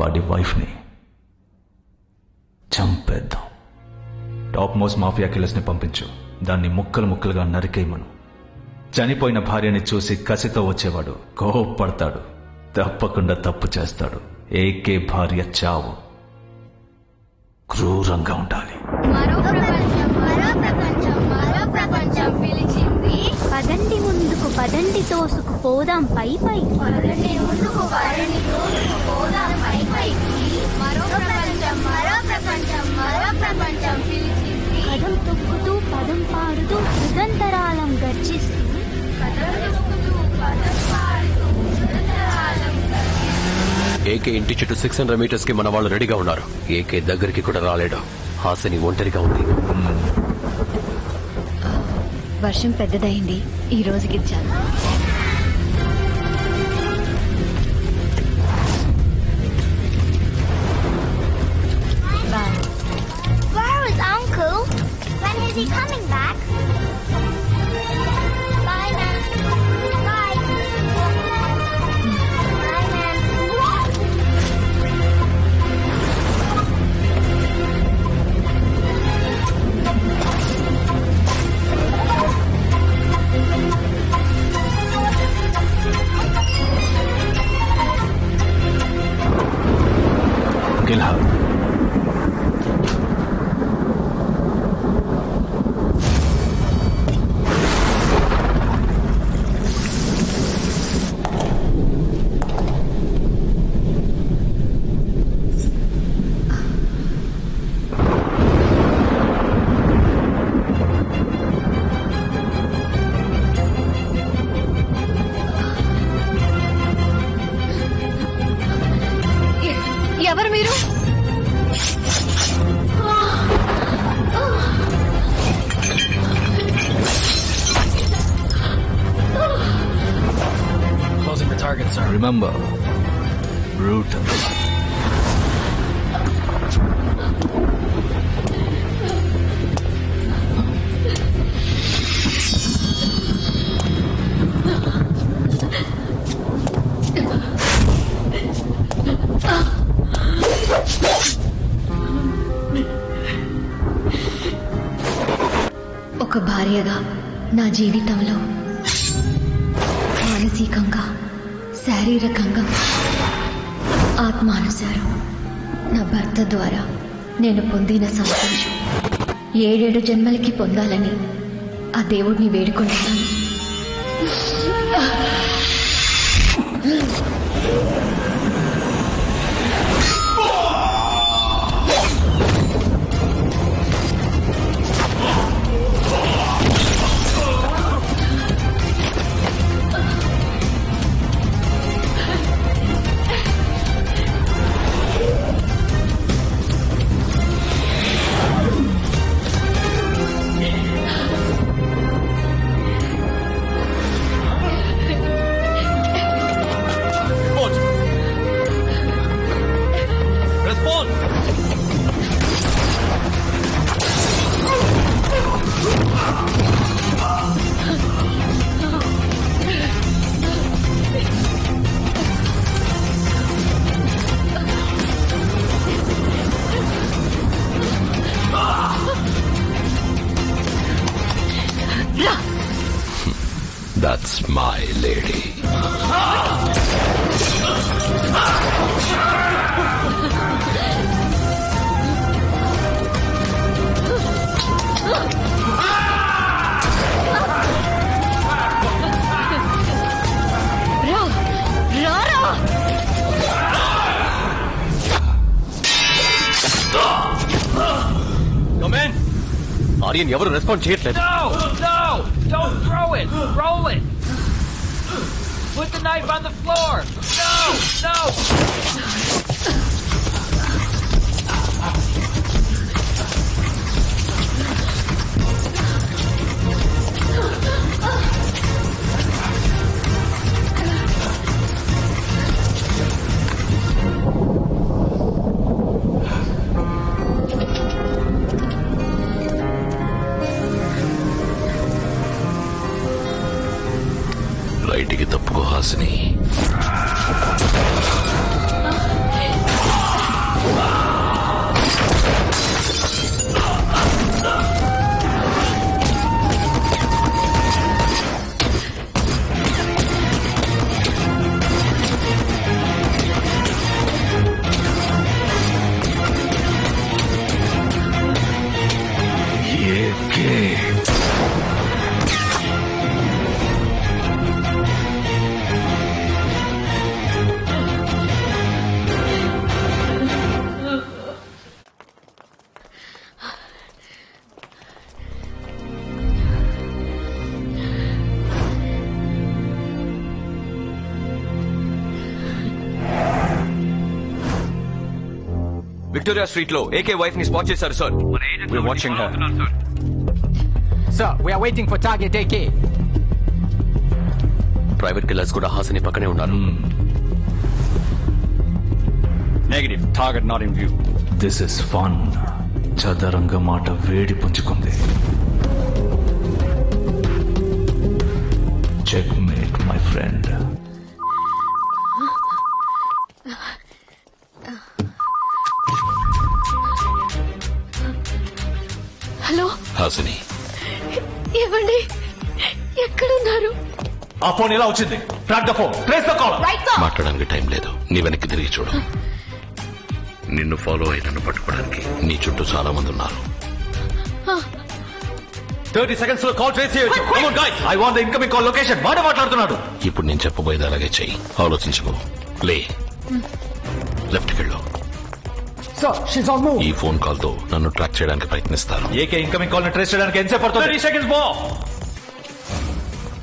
వాడి వైఫ్ని చంపేద్దాం. టాప్ మోస్ట్ మాఫియా కిల్లర్స్ని పంపించు. దాన్ని ముక్కలు ముక్కలుగా నరికేయమను. చనిపోయిన భార్యని చూసి కసితో వచ్చేవాడు కోపడతాడు, తప్పకుండా తప్పు చేస్తాడు. ఏకే భార్య చావు క్రూరంగా ఉండాలి. పదండి ముందుకు, పదండి తోసుకు పోదాం పై పై. కదం తొక్కుతూ పదం పాడుతూ యుగంతరాలం గర్జిస్తూ. ఏకే ఇంటి చుట్టూ 600 మీటర్స్ కి మన వాళ్ళు రెడీగా ఉన్నారు. ఏకే దగ్గరికి కూడా రాలేడు. హాసిని ఒంటరిగా ఉంది. వర్షం పెద్దదైంది, ఈ రోజుకి చాలు. Where is Uncle? When is he coming back? Bye, Nan. Bye. Bye, Nan. Kill her. ఎవరు మీరు? Closing the target, sir. Remember, brutal. ఒక భార్యగా నా జీవితంలో మానసికంగా, శారీరకంగా, ఆత్మానుసారం నా భర్త ద్వారా నేను పొందిన సంతోషం 7 జన్మలకి పొందాలని ఆ దేవుడిని వేడుకుంటున్నాను. That's my lady. Come in. Aryan ఎవరు రెస్పాండ్ చేయట్లేదు. No! Don't throw it! Roll it! Put the knife on the floor! No! రైట్కి తప్పుకో హాసిని. విక్టోరియా స్ట్రీట్ లో ఏకే వైఫ్ ని స్పాట్ చేశారు sir. We're watching her. Sir, we are waiting for target AK. Private killers కూడా హాసిని పక్కనే ఉన్నారు. Negative. Target not in view. This is fun. చదరంగ మాట వేడి పుంజుకుంది. Checkmate my friend. Hello Hasini, ఏమండి, ఎక్కడున్నారు? ఆ ఫోన్ ఎలా వచ్చింది? Track the phone, trace the call. మాట్లాడడానికి టైం లేదు. నీ వెనక్కి తిరిగి చూడు. నిన్ను ఫాలో అయి నన్ను పట్టుకోవడానికి నీ చుట్టూ చాలా మంది ఉన్నారు. 30 seconds లో కాల్ ట్రేస్ చేయొచ్చు. Come on guys, I want the incoming call location. మాట్లాడుతున్నాడు. ఇప్పుడు నేను చెప్పబోయేది అలాగే చెయ్యి. ఆలోచించుకో. లే, లెఫ్ట్కి వెళ్ళు. Sir, she's on move. ఈ ఫోన్ కాల్ తో నన్ను ట్రాక్ చేయడానికి ప్రయత్నిస్తారు. ఏకే ఇన్కమింగ్ కాల్ ని ట్రేస్ చేయడానికి ఎంతసేపు పడుతుంది? 30 seconds more.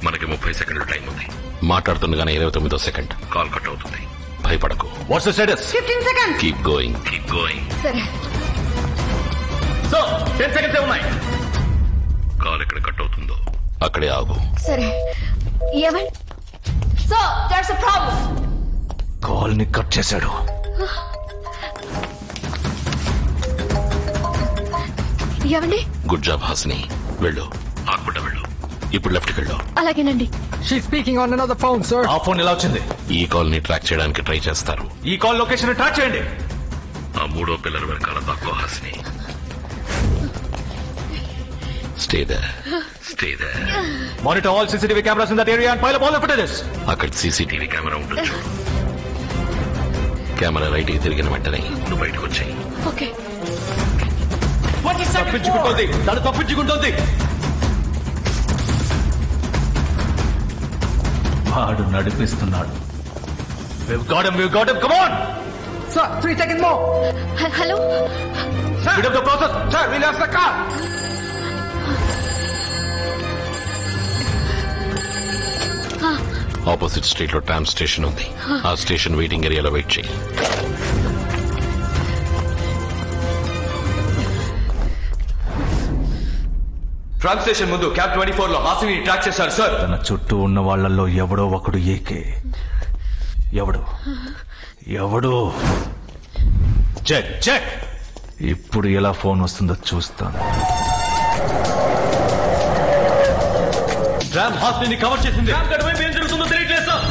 మనకి 30 సెకండ్ల టైం ఉంది. మాట్లాడుతుండగానే 29వ సెకండ్ కాల్ కట్ అవుతుంది. భయపడకు. What's the status? 15 seconds. Keep going, keep going. సరే. సో 10 seconds ఉన్నాయి. కాల్ ఎక్కడ కట్ అవుతుందో అక్కడే ఆగు. సరే. ఏమండి? So there's a problem. Call ని కట్ చేశాడు. ఏమండి? Good job Hasini. వెళ్ళు, ఆకుండా వెళ్ళు. ఇప్పుడు లెఫ్ట్కి వెళ్ళు. అలాగేనండి. She's speaking on another phone, sir. ఆ ఫోన్ ఎలా వచ్చింది? ఈ కాల్ ని ట్రాక్ చేయడానికి ట్రై చేస్తారు. ఈ కాల్ లొకేషన్ ట్రాక్ చేయండి. ఆ 3వ పిల్లర్ వెనకాల తక్కువ Hasini. Stay there, stay there. Monitor all CCTV cameras in that area and pile up all the footages. అక్కడ సీసీటీవీ కెమెరా ఉంటుంది చూడు. కెమెరా రైట్ కి తిరిగిన వెంటనే నువ్వు బయటకు వచ్చాయి. ఓకే. తప్పించుకుంటోంది, తను తప్పించుకుంటోంది. వాడు నడిపిస్తున్నాడు. We've got him, come on! Sir, 3 seconds more. Hello. Speed up the process. Sir, we lost the car. Opposite street లో ట్రామ్ స్టేషన్ ఉంది. ఆ స్టేషన్ వెయిటింగ్ ఏరియాలో వెయిట్ చేయి. ట్రాక్ స్టేషన్ ముందు క్యాబ్ 24 లో హాసిని ట్రాక్ చేశారు సార్. తన చుట్టూ ఉన్న వాళ్ళల్లో ఎవడో ఒకడు ఏకే. ఎవడు? Check check. ఇప్పుడు ఎలా ఫోన్ వస్తుందో చూస్తాను. ట్రామ్ హాసిని కవర్ చేసింది. ఏం జరుగుతుందో తెలియట్లేదు సార్.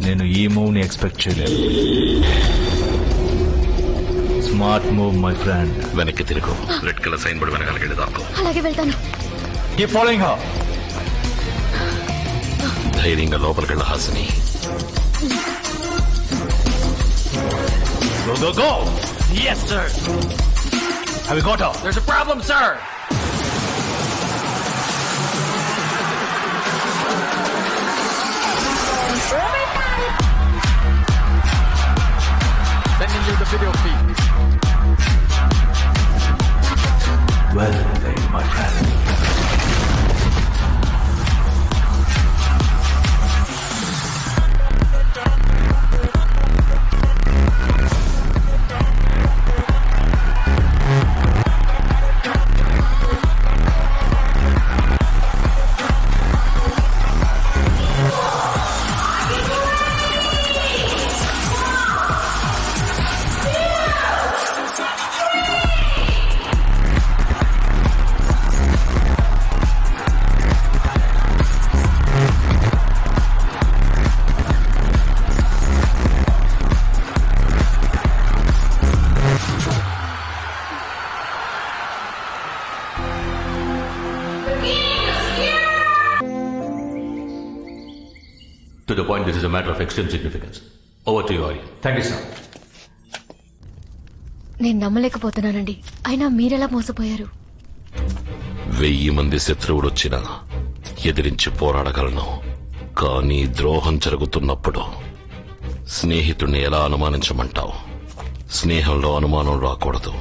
నేను ఈ మూవ్ ని ఎక్స్పెక్ట్ చేయలేదు. Smart move my friend. వెనక్కి తిరుగు. రెడ్ కలర్ సైన్ బోర్డు వెనకాలకి వెళ్ళి దాక్కో. అలాగే వెళ్తాను. Keep following her. ధైర్యంగా లోపలికి వెళ్ళ Hasini. Go, go, go! Yes, sir. Have you got her? There's a problem, sir. Sending you the video feed. Well played, my friend. To the point, this is a matter of extreme significance. Over to you, Arya. Thank you, sir. నేను నమ్మలేకపోతున్నానండి. అయినా మీరెలా మోసపోయారు? 1000 మంది శత్రువులు వచ్చినా ఎదిరించి పోరాడగలను. కానీ ద్రోహం జరుగుతున్నప్పుడు స్నేహితుణ్ణి ఎలా అనుమానించమంటావు? స్నేహంలో అనుమానం రాకూడదు.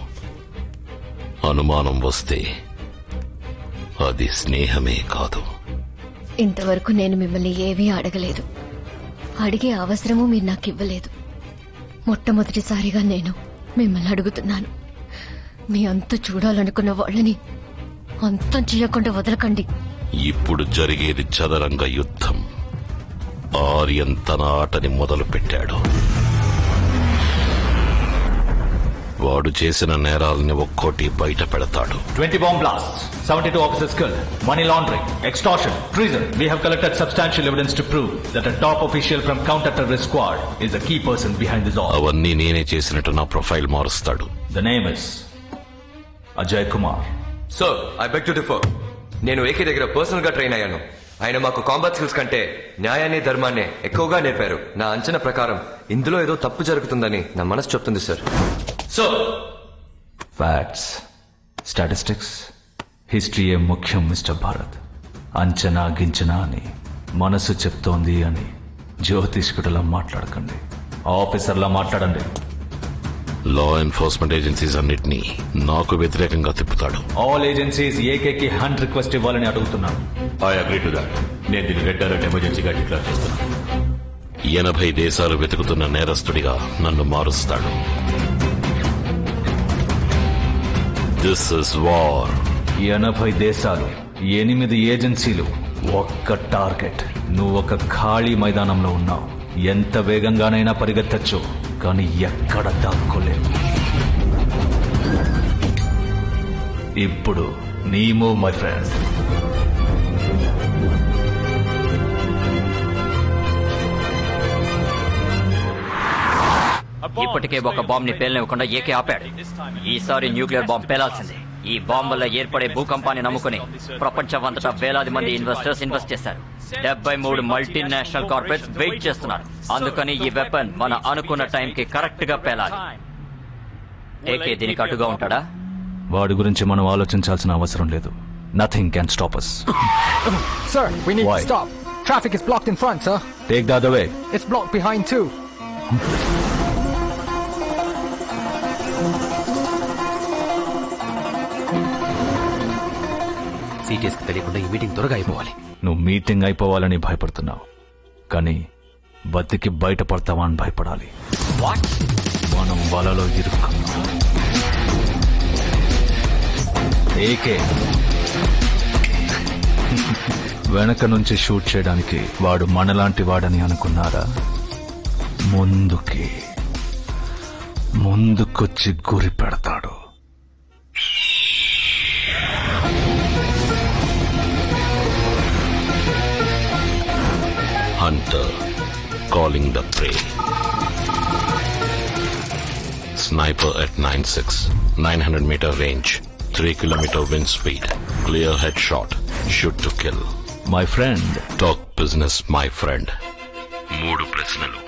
అనుమానం వస్తే అది స్నేహమే కాదు. ఇంతవరకు నేను మిమ్మల్ని ఏమీ అడగలేదు. అడిగే అవసరము మీరు నాకు ఇవ్వలేదు. మొట్టమొదటిసారిగా నేను మిమ్మల్ని అడుగుతున్నాను. మీ అంతు చూడాలనుకున్న వాళ్ళని అంతం చేయకుండా వదలకండి. ఇప్పుడు జరిగేది చదరంగ యుద్ధం. ఆర్యన్ తన ఆటని మొదలు పెట్టాడు. వాడు చేసిన నేరాలని ఒక్కోటి బయట పెడతాడు. 20 bomb blasts, 72 officers killed, money laundering, extortion, treason. We have collected substantial evidence to prove that a top official from counter-terrorist squad is a key person behind this all. అవన్నీ నేనే చేసినట్టు నా ప్రొఫైల్ మారుస్తాడు. The name is Ajay Kumar. Sir, I beg to differ. నేను AK దగ్గర personal గా train అయ్యాను. ఆయన మాకు కాంబాట్ స్కిల్స్ కంటే న్యాయాన్ని ధర్మాన్ని ఎక్కువగా నేర్పారు. నా అంచనా ప్రకారం ఇందులో ఏదో తప్పు జరుగుతుందని నా మనసు చెప్తుంది సార్. సో ఫ్యాక్ట్స్, స్టాటిస్టిక్స్, హిస్టరీయే ముఖ్యం మిస్టర్ భారత్. అంచనా గించనా అని మనసు చెప్తోంది అని జ్యోతిష్కుడిలా మాట్లాడకండి, ఆఫీసర్లా మాట్లాడండి. లా ఎన్ఫోర్స్మెంట్ ఏజెన్సీస్ అన్నిటినీ నాకు వ్యతిరేకంగా తిప్పుతాడు. ఆల్ ఏజెన్సీస్ ఏకేకి హ్యాండ్ రిక్వెస్ట్ ఇవ్వాలని అడుగుతున్నాను. I agree to that. నేను దీన్ని రెడ్ అలర్ట్ ఎమర్జెన్సీగా డిక్లేర్ చేస్తున్నాను. 80 దేశాలు వెతుకుతున్న నేరస్తుడిగా నన్ను మారుస్తాడు. This is war. 80 దేశాలు, 8 ఏజెన్సీలు, ఒక్క టార్గెట్. నువ్వు ఒక ఖాళీ మైదానంలో ఉన్నావు. ఎంత వేగంగానైనా పరిగెత్తచ్చు, కానీ ఎక్కడ దాక్కోలేవు. ఇప్పుడు నీ మూవ్ మై ఫ్రెండ్. ఇప్పటికే ఒక బాంబ్ ని పేలనివ్వకుండా ఏకే ఆపాడు. ఈసారి న్యూక్లియర్ బాంబ్ పేలాల్సిందే. ఈ బాంబ్ వల్ల ఏర్పడే భూకంపాన్ని నమ్ముకుని ప్రపంచమంతటా వేలాది మంది ఇన్వెస్టర్స్ ఇన్వెస్ట్ చేశారు. 73 మల్టీనేషనల్ కార్పొరేట్స్ వెయిట్ చేస్తున్నారు. అందుకని ఈ వెపన్ మన అనుకున్న టైంకి కరెక్ట్ గా పేలాలి. ఏకే దీనికి అటుగా ఉంటాడా? వాడి గురించి మనం ఆలోచించాల్సిన అవసరం లేదు. Nothing can stop us. Sir, we need Why? to stop. Traffic is blocked in front, sir. Take the other way. It's blocked behind too. సీటీఎస్కి తెలియకుండా ఈ మీటింగ్ త్వరగా అయిపోవాలి. నువ్వు మీటింగ్ అయిపోవాలని భయపడుతున్నావు, కానీ బతికి బయటపడతావా అని భయపడాలి. మనం వలలో ఇరుక్కున్నాం. ఏకే వెనక నుంచి షూట్ చేయడానికి వాడు మనలాంటి వాడని అనుకున్నారా? ముందుకొచ్చి గురి పెడతాడు. Hunter calling the prey. Sniper at 9.6, 900 meter range, 3 kilometer wind speed, clear headshot, shoot to kill. My friend. Talk business, my friend. 3 ప్రశ్నలు.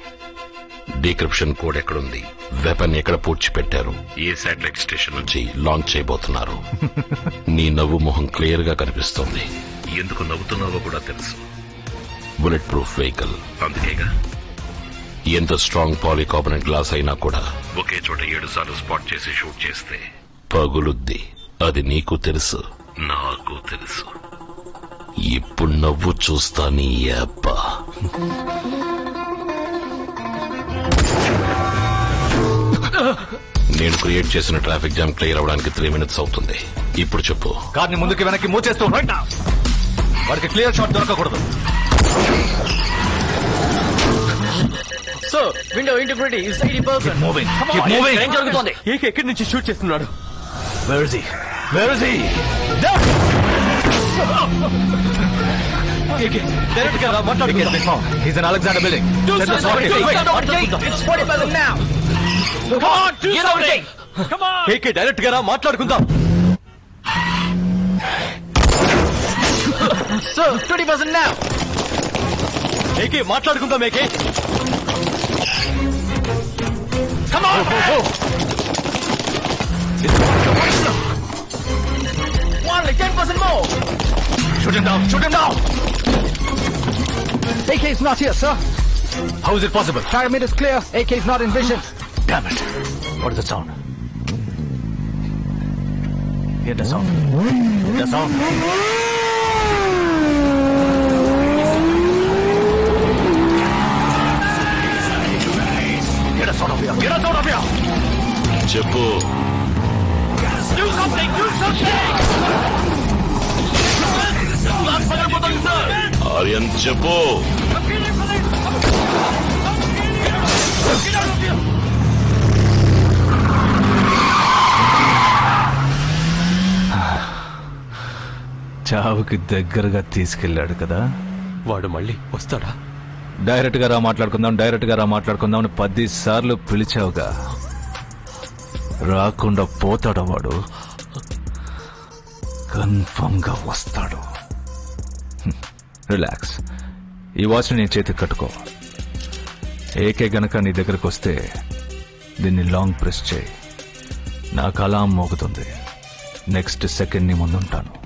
డీక్రిప్షన్ కోడ్ ఎక్కడుంది? వెపన్ ఎక్కడ పూడ్చిపెట్టారు? ఏ శాటిలైట్ స్టేషన్ నుంచి లాంచ్ చేయబోతున్నారు? నీ నవ్వు మొహం క్లియర్ గా కనిపిస్తోంది. ఎందుకు నవ్వుతున్నావో కూడా తెలుసు. బుల్లెట్ ప్రూఫ్ వెహికల్, అందుకేగా. ఎంత స్ట్రాంగ్ పాలికార్బోనేట్ గ్లాస్ అయినా కూడా ఒకే చోట 7 సార్లు స్పాట్ చేసి షూట్ చేస్తే పగులుద్ది. అది నీకు తెలుసు, నాకు తెలుసు. ఇప్పుడు నవ్వు చూస్తా నీ అబ్బ. నేను క్రియేట్ చేసిన ట్రాఫిక్ జామ్ క్లియర్ అవడానికి 3 minutes అవుతుంది. ఇప్పుడు చెప్పు. కార్ని ముందుకి వెనక్కి మూవ్ చేస్తూ వాడికి క్లియర్ షాట్ దొరకకూడదు. So window integrity is 80%. ఏం జరుగుతోంది? ఏకే ఎక్కడి నుంచి షూట్ చేస్తున్నాడు? Where is he? డైరెక్ట్ గా మాట్లాడుకుందాం. He's in Alexander building. It's 40% now. Come on, do something. Come on. AK direct గా మాట్లాడుకుందాం. So 20% now. ఏకే మాట్లాడుకుందాం. AK Come on. Only 10% more. Shoot him down. AK is not here, sir. How is it possible? Pyramid is clear. AK is not in vision. Damn it. What is the sound? Hear the sound. Get us out of here. చెప్పు ఆర్యన్ చెప్పు. చావుకి దగ్గరగా తీసుకెళ్ళాడు కదా. వాడు మళ్ళీ వస్తాడా? Direct గా రా మాట్లాడుకుందాం అని 10 సార్లు పిలిచావుగా. రాకుండా పోతాడు వాడు. కన్ఫర్మ్ గా వస్తాడు. రిలాక్స్. ఈ వాచ్ని నీ చేతికి కట్టుకో. ఏకే గనక నీ దగ్గరకు వస్తే దీన్ని లాంగ్ ప్రెస్ చేయి. నాకు అలాం మోగుతుంది. నెక్స్ట్ సెకండ్ నీ ముందుంటాను.